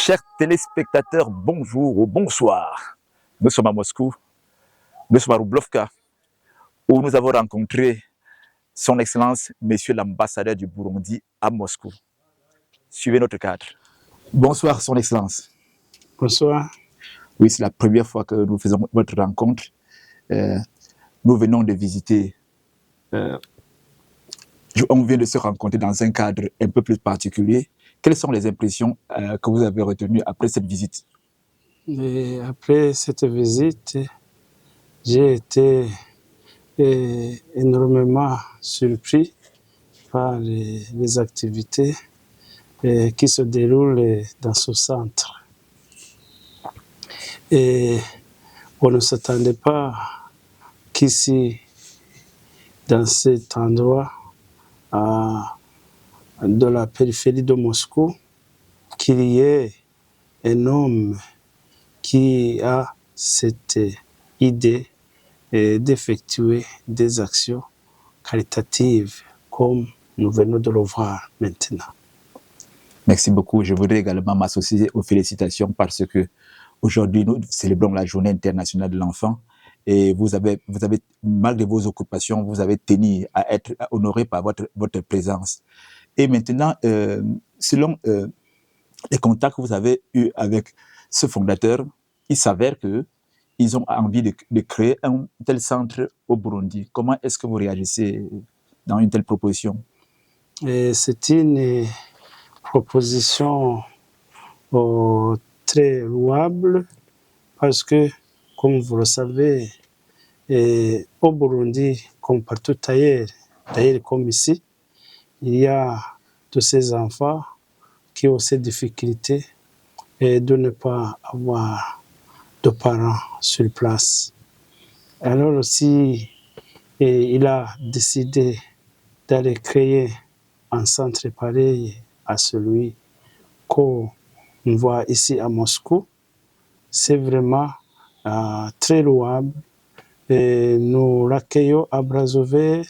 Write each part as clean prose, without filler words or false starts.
Chers téléspectateurs, bonjour ou bonsoir. Nous sommes à Moscou, nous sommes à Rublovka, où nous avons rencontré son Excellence, Monsieur l'ambassadeur du Burundi à Moscou. Suivez notre cadre. Bonsoir, son Excellence. Bonsoir. Oui, c'est la première fois que nous faisons votre rencontre. Nous venons de visiter. On vient de se rencontrer dans un cadre un peu plus particulier. Quelles sont les impressions que vous avez retenues après cette visite? Et après cette visite, j'ai été énormément surpris par les activités qui se déroulent dans ce centre. Et on ne s'attendait pas qu'ici, dans cet endroit de la périphérie de Moscou, qu'il y ait un homme qui a cette idée d'effectuer des actions caritatives comme nous venons de le voir maintenant. Merci beaucoup. Je voudrais également m'associer aux félicitations parce que aujourd'hui nous célébrons la Journée internationale de l'enfant et vous avez, malgré vos occupations, vous avez tenu à être honoré par votre présence. Et maintenant, selon les contacts que vous avez eus avec ce fondateur, il s'avère qu'ils ont envie de créer un tel centre au Burundi. Comment est-ce que vous réagissez dans une telle proposition? C'est une proposition très louable parce que, comme vous le savez, au Burundi, comme partout ailleurs, d'ailleurs comme ici, il y a tous ces enfants qui ont ces difficultés de ne pas avoir de parents sur place. Alors aussi, il a décidé d'aller créer un centre pareil à celui qu'on voit ici à Moscou. C'est vraiment très louable. Et nous l'accueillons à bras ouverts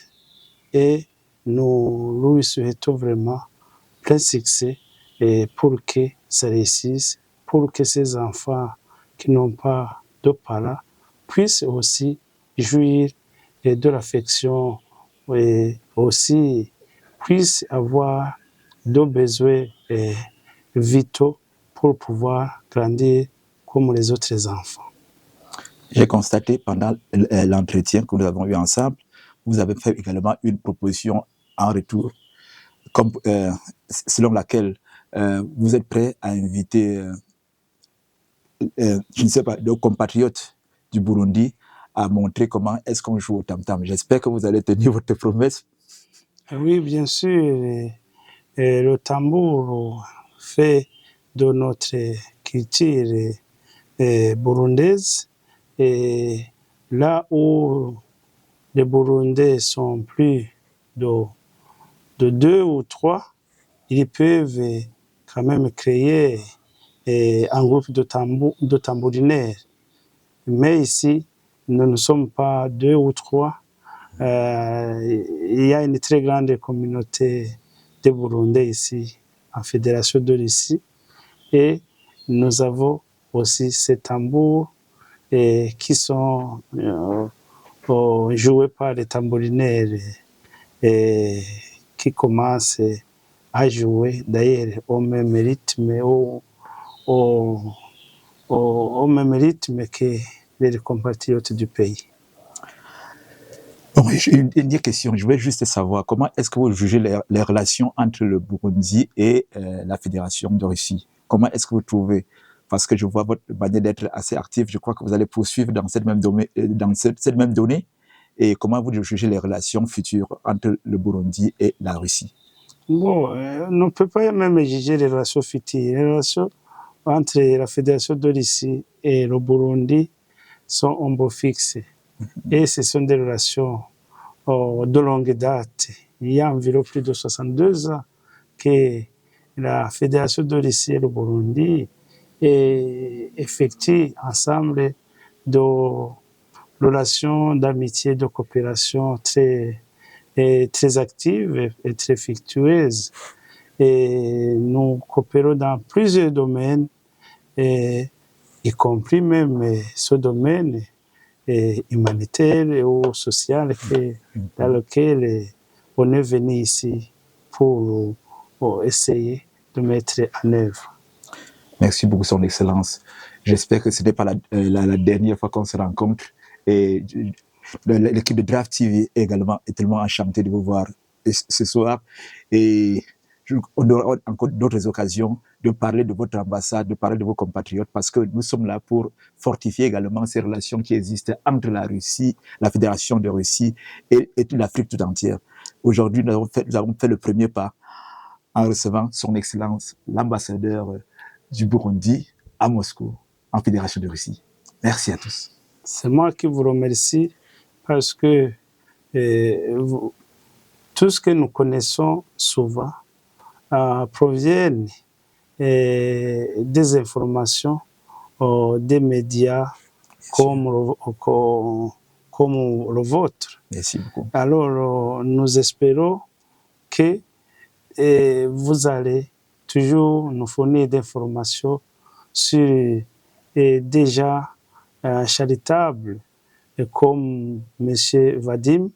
et nous lui souhaitons vraiment plein succès pour que ça réussisse, pour que ces enfants qui n'ont pas de parents puissent aussi jouir de l'affection et aussi puissent avoir de besoins vitaux pour pouvoir grandir comme les autres enfants. J'ai constaté pendant l'entretien que nous avons eu ensemble, vous avez fait également une proposition en retour, comme, selon laquelle vous êtes prêt à inviter, je ne sais pas, nos compatriotes du Burundi à montrer comment est-ce qu'on joue au tam-tam. J'espère que vous allez tenir votre promesse. Oui, bien sûr. Le tambour fait de notre culture burundaise. Et là où les Burundais sont plus de 2 ou 3, ils peuvent quand même créer un groupe de tambourinaires. Mais ici, nous ne sommes pas 2 ou 3. Il y a une très grande communauté de Burundais ici, en Fédération de Russie. Et nous avons aussi ces tambours qui sont joués par les tambourinaires qui commencent à jouer d'ailleurs au même rythme, au même rythme que les compatriotes du pays. Bon, une dernière question, je voulais juste savoir comment est-ce que vous jugez les relations entre le Burundi et la Fédération de Russie? Comment est-ce que vous trouvez? Parce que je vois votre manière d'être assez active, je crois que vous allez poursuivre dans cette même donnée. Et comment vous jugez les relations futures entre le Burundi et la Russie? Bon, on ne peut pas même juger les relations futures. Les relations entre la Fédération de Russie et le Burundi sont en beau fixe. Et ce sont des relations de longue date. Il y a environ plus de 62 ans que la Fédération de Russie et le Burundi effectuent ensemble de relations d'amitié, de coopération très actives et très fructueuses. Et nous coopérons dans plusieurs domaines et y compris même ce domaine humanitaire ou social dans lequel on est venu ici pour essayer de mettre en œuvre. Merci beaucoup, Son Excellence. J'espère que ce n'est pas la dernière fois qu'on se rencontre. Et l'équipe de Draft TV également est tellement enchantée de vous voir ce soir. Et on aura encore d'autres occasions de parler de votre ambassade, de parler de vos compatriotes, parce que nous sommes là pour fortifier également ces relations qui existent entre la Russie, la Fédération de Russie et l'Afrique tout entière. Aujourd'hui, nous avons fait le premier pas en recevant Son Excellence, l'ambassadeur du Burundi à Moscou, en Fédération de Russie. Merci à tous. C'est moi qui vous remercie parce que tout ce que nous connaissons souvent proviennent des informations des médias comme le vôtre. Merci beaucoup. Alors, nous espérons que vous allez toujours nous fournir d'informations sur déjà charitables comme M. Vadim,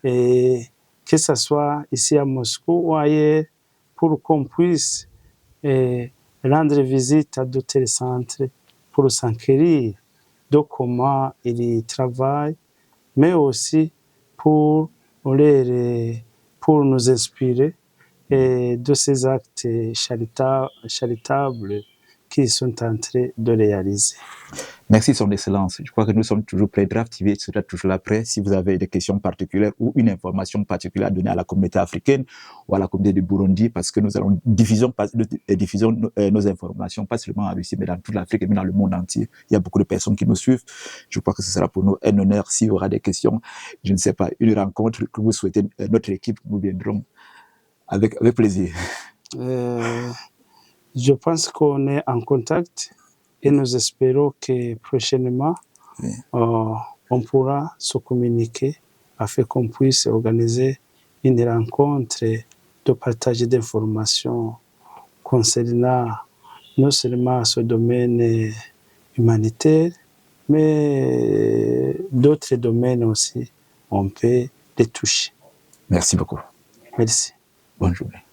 et que ce soit ici à Moscou ou ailleurs, pour qu'on puisse rendre visite à d'autres centres pour s'enquérir de comment ils travaillent, mais aussi pour nous inspirer de ces actes charitables qu'ils sont en train de réaliser. Merci, Son Excellence. Je crois que nous sommes toujours prêts. Draft TV sera toujours là prêt. Si vous avez des questions particulières ou une information particulière à donner à la communauté africaine ou à la communauté du Burundi, parce que nous allons diffuser nos informations, pas seulement en Russie, mais dans toute l'Afrique et même dans le monde entier. Il y a beaucoup de personnes qui nous suivent. Je crois que ce sera pour nous un honneur. S'il y aura des questions, je ne sais pas, une rencontre que vous souhaitez, notre équipe, nous viendrons avec plaisir. Je pense qu'on est en contact. Et nous espérons que prochainement, on pourra se communiquer afin qu'on puisse organiser une rencontre de partage d'informations concernant non seulement ce domaine humanitaire, mais d'autres domaines aussi, on peut les toucher. Merci beaucoup. Merci. Bonne journée.